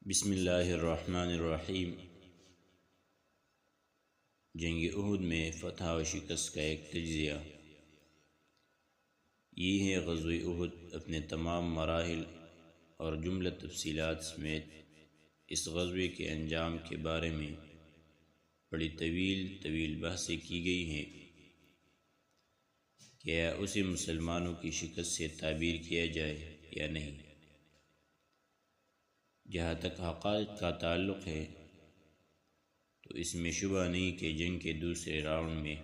بسم اللہ الرحمن الرحیم۔ جنگ احد میں فتح و شکست کا ایک تجزیہ۔ یہ ہے غزوہ احد اپنے تمام مراحل اور جملہ تفصیلات سمیت اس غزوے کے انجام کے بارے میں بڑی طویل بحثیں کی گئی ہیں کہ کیا اسے مسلمانوں کی شکست سے تعبیر کیا جائے یا نہیں۔ جہاں تک حقائق کا تعلق ہے تو اس میں شبہ نہیں کہ جنگ کے دوسرے راؤنڈ میں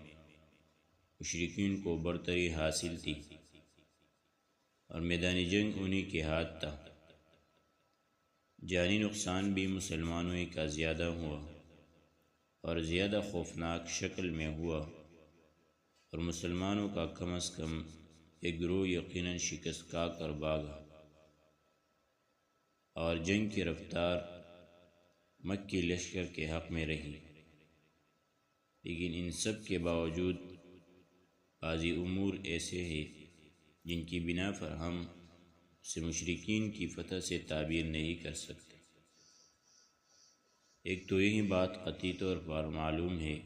مشرکین کو برتری حاصل تھی اور میدان جنگ انہی کے ہاتھ تھا۔ جانی نقصان بھی مسلمانوں کا زیادہ ہوا اور زیادہ خوفناک شکل میں ہوا، اور مسلمانوں کا کم از کم ایک گروہ یقیناً شکست کھا کر بھاگا، اور جنگ کی رفتار مکی لشکر کے حق میں رہی۔ لیکن ان سب کے باوجود بعضی امور ایسے ہیں جن کی بنا پر ہم اسے مشرکین کی فتح سے تعبیر نہیں کر سکتے۔ ایک تو یہی بات قطعی طور پر معلوم ہے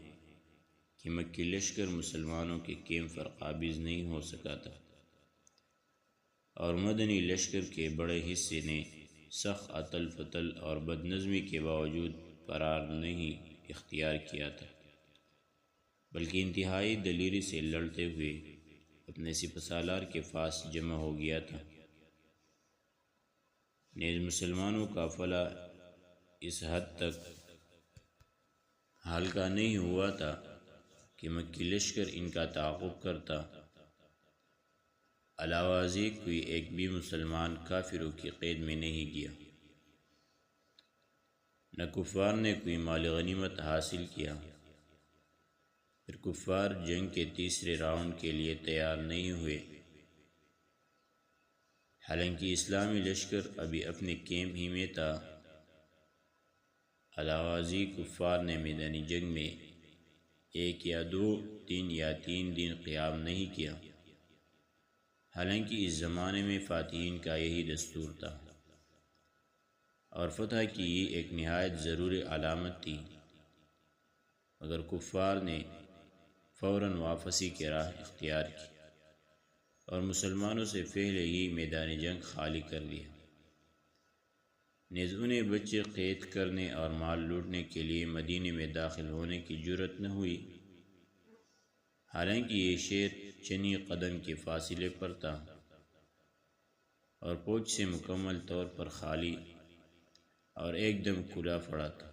کہ مکی لشکر مسلمانوں کے کیمپ پر قابض نہیں ہو سکا تھا، اور مدنی لشکر کے بڑے حصے نے سخت اتل فتل اور بد نظمی کے باوجود فرار نہیں اختیار کیا تھا، بلکہ انتہائی دلیری سے لڑتے ہوئے اپنے سپہ سالار کے پاس جمع ہو گیا تھا۔ نیز مسلمانوں کا فلاح اس حد تک ہلکا نہیں ہوا تھا کہ مکی لشکر ان کا تعاقب کرتا، علاوہ ازیں کوئی ایک بھی مسلمان کافروں کی قید میں نہیں گیا، نہ کفار نے کوئی مال غنیمت حاصل کیا۔ پھر کفار جنگ کے تیسرے راؤنڈ کے لیے تیار نہیں ہوئے، حالانکہ اسلامی لشکر ابھی اپنے کیمپ ہی میں تھا۔ علاوہ ازیں کفار نے میدانی جنگ میں ایک یا دو دن یا 3 دن قیام نہیں کیا، حالانکہ اس زمانے میں فاتحین کا یہی دستور تھا، اور فتح کی یہ ایک نہایت ضروری علامت تھی، مگر کفار نے فوراً واپسی کی راہ اختیار کی اور مسلمانوں سے پہلے ہی میدان جنگ خالی کر لیا۔ نیز انہیں بچے قید کرنے اور مال لوٹنے کے لیے مدینے میں داخل ہونے کی جرأت نہ ہوئی، حالانکہ یہ شہر چند قدم کے فاصلے پر تھا اور فوج سے مکمل طور پر خالی اور ایک دم کھلا پڑا تھا،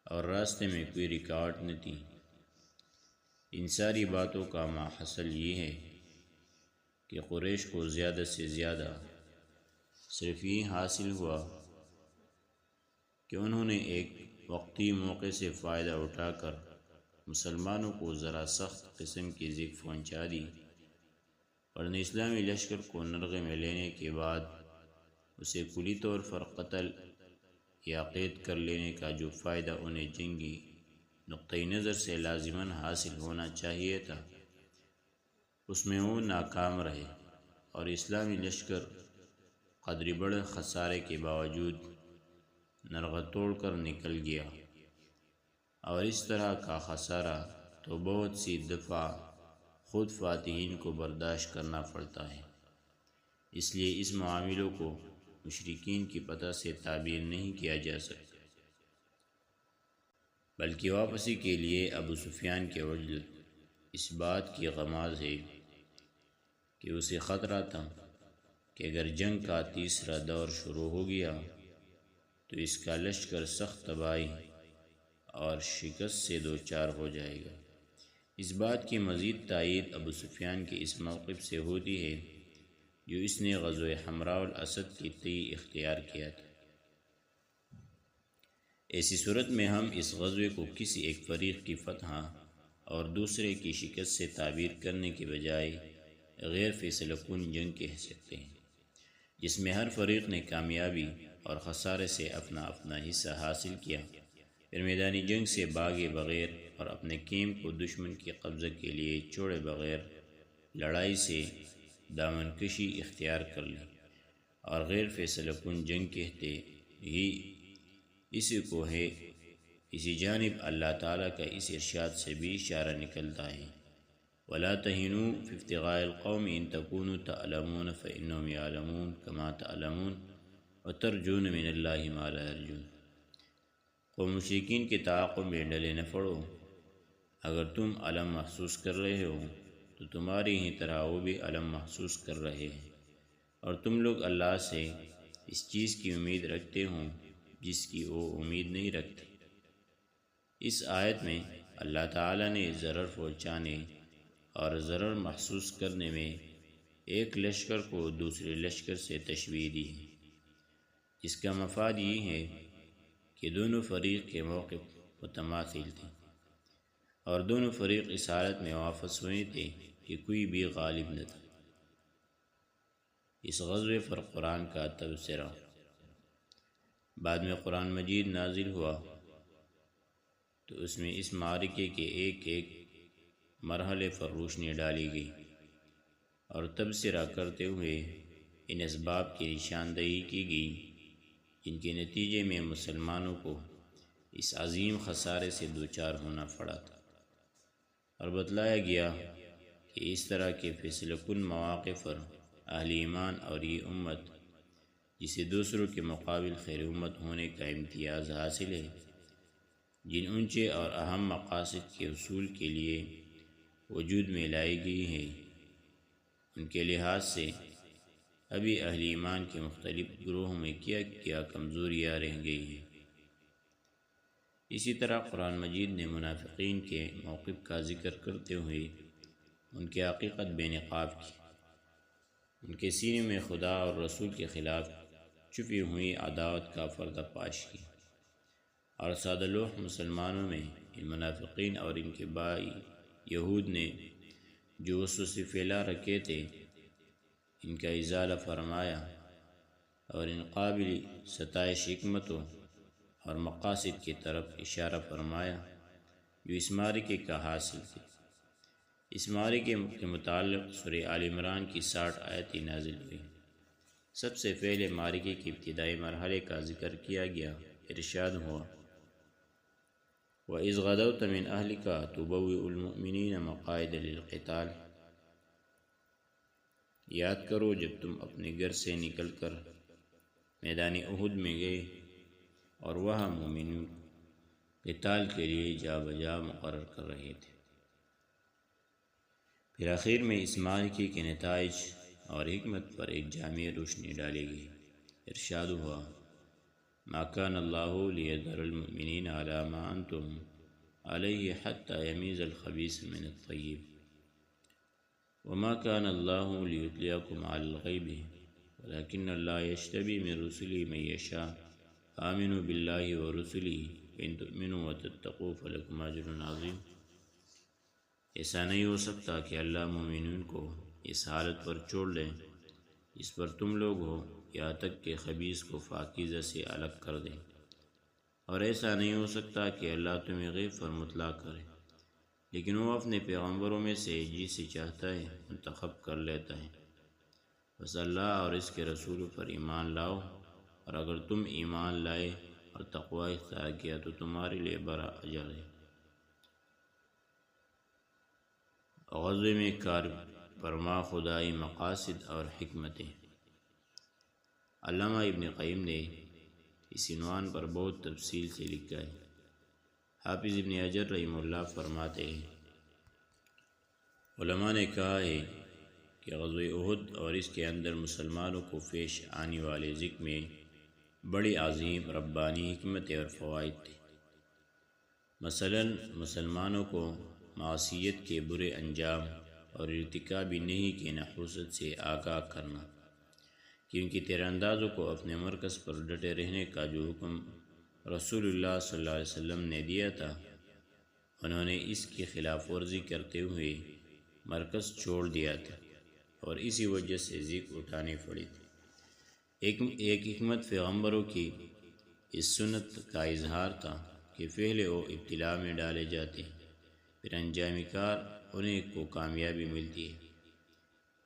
اور راستے میں کوئی رکاوٹ نہ تھی۔ ان ساری باتوں کا ماحصل یہ ہے کہ قریش کو زیادہ سے زیادہ صرف یہ حاصل ہوا کہ انہوں نے ایک وقتی موقع سے فائدہ اٹھا کر مسلمانوں کو ذرا سخت قسم کی ذک پہنچا دی، ورنہ اسلامی لشکر کو نرغے میں لینے کے بعد اسے کلی طور پر قتل یا قید کر لینے کا جو فائدہ انہیں جنگی نقطۂ نظر سے لازماً حاصل ہونا چاہیے تھا، اس میں وہ ناکام رہے، اور اسلامی لشکر قدری بڑے خسارے کے باوجود نرغہ توڑ کر نکل گیا، اور اس طرح کا خسارہ تو بہت سی دفعہ خود فاتحین کو برداشت کرنا پڑتا ہے۔ اس لیے اس معاملوں کو مشرکین کی فتح سے تعبیر نہیں کیا جا سکتا، بلکہ واپسی کے لیے ابو سفیان کے عجلت اس بات کی غماز ہے کہ اسے خطرہ تھا کہ اگر جنگ کا تیسرا دور شروع ہو گیا تو اس کا لشکر سخت تباہی اور شکست سے دوچار ہو جائے گا۔ اس بات کی مزید تائید ابو سفیان کے اس موقف سے ہوتی ہے جو اس نے غزوہ حمراء الاسد کے تئیں اختیار کیا تھا۔ ایسی صورت میں ہم اس غزوے کو کسی ایک فریق کی فتح اور دوسرے کی شکست سے تعبیر کرنے کے بجائے غیر فیصلہ کن جنگ کہہ سکتے ہیں، جس میں ہر فریق نے کامیابی اور خسارے سے اپنا اپنا حصہ حاصل کیا، پھر میدانی جنگ سے بھاگے بغیر اور اپنے کیمپ کو دشمن کے قبضے کے لیے چھوڑے بغیر لڑائی سے دامن کشی اختیار کر لی، اور غیر فیصلہ کن جنگ کہتے ہی اسی کو ہے، اسی جانب اللہ تعالیٰ کا اس ارشاد سے بھی اشارہ نکلتا ہے، وَلَا تَهِنُوا فِي ابْتِغَاءِ الْقَوْمِ إِن تَكُونُوا تَعْلَمُونَ فَإِنَّهُمْ يَعْلَمُونَ كَمَا تَعْلَمُونَ وَتَرْجُونَ مِنَ اللَّهِ مَا لَا يَرْجُونَ۔ قوم مشرکین کے تعاقب میں ڈلے نہ پڑو، اگر تم علم محسوس کر رہے ہو تو تمہاری ہی طرح وہ بھی علم محسوس کر رہے ہیں، اور تم لوگ اللہ سے اس چیز کی امید رکھتے ہوں جس کی وہ امید نہیں رکھتے۔ اس آیت میں اللہ تعالیٰ نے ضرر پہنچانے اور ضرر محسوس کرنے میں ایک لشکر کو دوسرے لشکر سے تشبیہ دی ہے۔ اس کا مفاد یہ ہے کہ دونوں فریق کے موقف متماثل تھے، اور دونوں فریق اس حالت میں واپس ہوئے تھے کہ کوئی بھی غالب نہ تھا۔ اس غزوے پر قرآن کا تبصرہ۔ بعد میں قرآن مجید نازل ہوا تو اس میں اس معرکے کے ایک ایک مرحلے پر روشنی ڈالی گئی، اور تبصرہ کرتے ہوئے ان اسباب کی نشاندہی کی گئی جن کے نتیجے میں مسلمانوں کو اس عظیم خسارے سے دوچار ہونا پڑا تھا، اور بتلایا گیا کہ اس طرح کے فیصلہ کن مواقع پر اہل ایمان اور یہ امت جسے دوسروں کے مقابل خیر امت ہونے کا امتیاز حاصل ہے، جن اونچے اور اہم مقاصد کے حصول کے لیے وجود میں لائی گئی ہے، ان کے لحاظ سے ابھی اہل ایمان کے مختلف گروہوں میں کیا کمزوریاں رہ گئی ہیں۔ اسی طرح قرآن مجید نے منافقین کے موقف کا ذکر کرتے ہوئے ان کے حقیقت بے نقاب کی، ان کے سینے میں خدا اور رسول کے خلاف چھپی ہوئی عداوت کا پردہ فاش کی، اور سادہ لوح مسلمانوں میں ان منافقین اور ان کے بھائی یہود نے جو وسوسے پھیلا رکھے تھے ان کا ازالہ فرمایا، اور ان قابل ستائش حکمتوں اور مقاصد کی طرف اشارہ فرمایا جو اس معرکے کا حاصل تھے۔ اس معرکے کے متعلق سورہ آل عمران کی 60 آیتیں نازل ہوئی۔ سب سے پہلے معرکے کے ابتدائی مرحلے کا ذکر کیا گیا، ارشاد ہوا، وَإِذْ غَدَوْتَ مِنْ أَهْلِكَ تُبَوِّئُ الْمُؤْمِنِينَ مَقَاعِدَ لِلْقِتَالِ۔ یاد کرو جب تم اپنے گھر سے نکل کر میدان احد میں گئے اور وہاں مومنوں قتال کے لیے جا بجا مقرر کر رہے تھے۔ پھر آخر میں اس معرکے کے نتائج اور حکمت پر ایک جامع روشنی ڈالی گئی، ارشاد ہوا، ما كان الله ليذر المؤمنين على ما انتم عليه حتى يميز الخبيث من الطيب وما كان الله ليطلعكم على الغيب ولكن الله يجتبي من رسله من يشاء آمنوا بالله ورسله إن تؤمنوا وتتقوا فلكم أجر عظيم۔ ایسا نہیں ہو سکتا کہ اللہ مومنین کو اس حالت پر چھوڑ لیں جس پر تم لوگ ہو، یہاں تک کہ خبیث کو پاکیزہ سے الگ کر دیں، اور ایسا نہیں ہو سکتا کہ اللہ تمہیں غیب پر مطلع کرے، لیکن وہ اپنے پیغمبروں میں سے جسے چاہتا ہے منتخب کر لیتا ہے۔ بس اللہ اور اس کے رسولوں پر ایمان لاؤ، اور اگر تم ایمان لائے اور تقوی اختیار کیا تو تمہارے لیے بڑا اجر ہے۔ غزوے میں کار فرما خدائی مقاصد اور حکمتیں۔ علامہ ابن قیم نے اس عنوان پر بہت تفصیل سے لکھا ہے۔ حافظ ابن حجر رحمہ اللہ فرماتے ہیں، علماء نے کہا ہے کہ غزوہ احد اور اس کے اندر مسلمانوں کو پیش آنے والے ذکر میں بڑی عظیم ربانی حکمتیں اور فوائد تھے۔ مثلا مسلمانوں کو معصیت کے برے انجام اور ارتکاب نہیں کی نحوست سے آگاہ کرنا، کیونکہ تیر اندازوں کو اپنے مرکز پر ڈٹے رہنے کا جو حکم رسول اللہ صلی اللہ علیہ وسلم نے دیا تھا، انہوں نے اس کی خلاف ورزی کرتے ہوئے مرکز چھوڑ دیا تھا، اور اسی وجہ سے ذکر اٹھانی پڑی تھی۔ ایک حکمت پیغمبروں کی اس سنت کا اظہار تھا کہ پہلے وہ ابتلاء میں ڈالے جاتے ہیں، پھر انجام کار انہیں کو کامیابی ملتی ہے،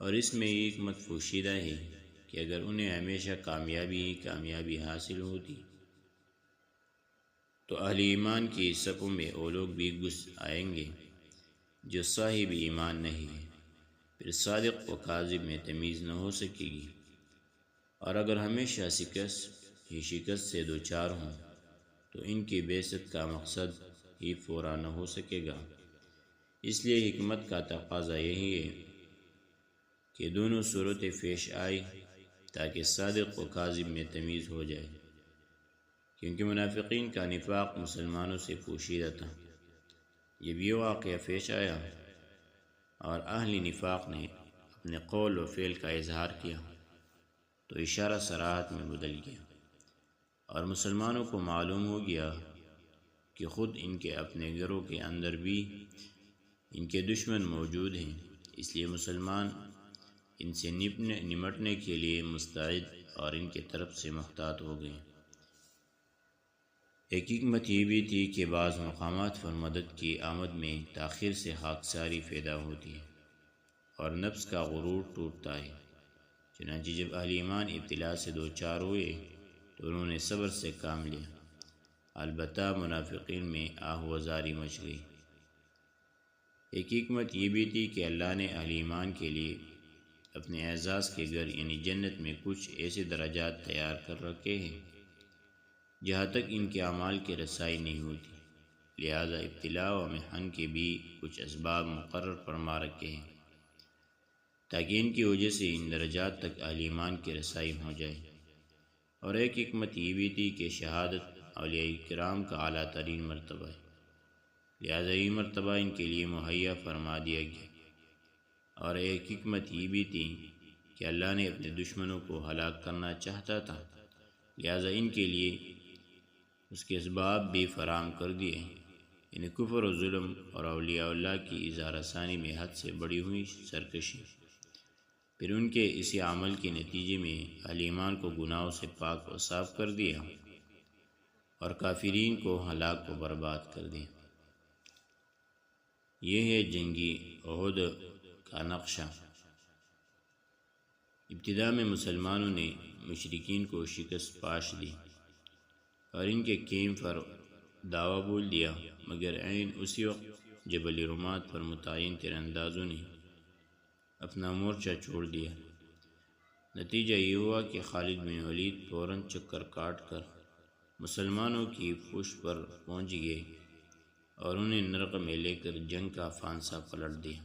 اور اس میں یہ حکمت پوشیدہ ہے کہ اگر انہیں ہمیشہ کامیابی حاصل ہوتی تو اہل ایمان کی صفوں میں وہ لوگ بھی گھس آئیں گے جو صاحب ایمان نہیں ہے، پھر صادق و کاذب میں تمیز نہ ہو سکے گی، اور اگر ہمیشہ شکست سے دوچار ہوں تو ان کی بعثت کا مقصد ہی پورا نہ ہو سکے گا۔ اس لیے حکمت کا تقاضا یہی ہے کہ دونوں صورتیں پیش آئی تاکہ صادق و کاذب میں تمیز ہو جائے، کیونکہ منافقین کا نفاق مسلمانوں سے پوشیدہ تھا۔ جب یہ واقعہ پیش آیا اور اہل نفاق نے اپنے قول و فعل کا اظہار کیا تو اشارہ صراحت میں بدل گیا، اور مسلمانوں کو معلوم ہو گیا کہ خود ان کے اپنے گھروں کے اندر بھی ان کے دشمن موجود ہیں، اس لیے مسلمان ان سے نمٹنے کے لیے مستعد اور ان کے طرف سے محتاط ہو گئے۔ ایک حکمت یہ بھی تھی کہ بعض مقامات پر مدد کی آمد میں تاخیر سے خاکساری پیدا ہوتی ہے اور نفس کا غرور ٹوٹتا ہے۔ چنانچہ جب اہل ایمان ابتلا سے دوچار ہوئے تو انہوں نے صبر سے کام لیا، البتہ منافقین میں آہ و زاری مچ گئی۔ ایک حکمت یہ بھی تھی کہ اللہ نے اہل ایمان کے لیے اپنے اعزاز کے گھر یعنی جنت میں کچھ ایسے درجات تیار کر رکھے ہیں جہاں تک ان کے اعمال کی رسائی نہیں ہوتی، لہذا ابتلاء و محن کے بھی کچھ اسباب مقرر فرما رکھے ہیں تاکہ ان کی وجہ سے ان درجات تک اہل ایمان کی رسائی ہو جائے۔ اور ایک حکمت یہ بھی تھی کہ شہادت اولیاء کرام کا اعلیٰ ترین مرتبہ ہے، لہذا یہ مرتبہ ان کے لیے مہیا فرما دیا گیا۔ اور ایک حکمت یہ بھی تھی کہ اللہ نے اپنے دشمنوں کو ہلاک کرنا چاہتا تھا، لہذا ان کے لیے اس کے اسباب بھی فراہم کر دیے، یعنی کفر و ظلم اور اولیاء اللہ کی اظہار ثانی میں حد سے بڑی ہوئی سرکشی۔ پھر ان کے اسی عمل کے نتیجے میں اہل ایمان کو گناہوں سے پاک و صاف کر دیا اور کافرین کو ہلاک و برباد کر دیا۔ یہ ہے جنگی احد کا نقشہ۔ ابتدا میں مسلمانوں نے مشرکین کو شکست پاش دی اور ان کے کیمپ پر دعویٰ بول دیا، مگر عین اسی وقت جبل رمات پر متعین تیر اندازوں نے اپنا مورچہ چھوڑ دیا۔ نتیجہ یہ ہوا کہ خالد بن ولید فوراً چکر کاٹ کر مسلمانوں کی پشت پر پہنچ گئے اور انہیں نرغ میں لے کر جنگ کا فانسہ پلٹ دیا۔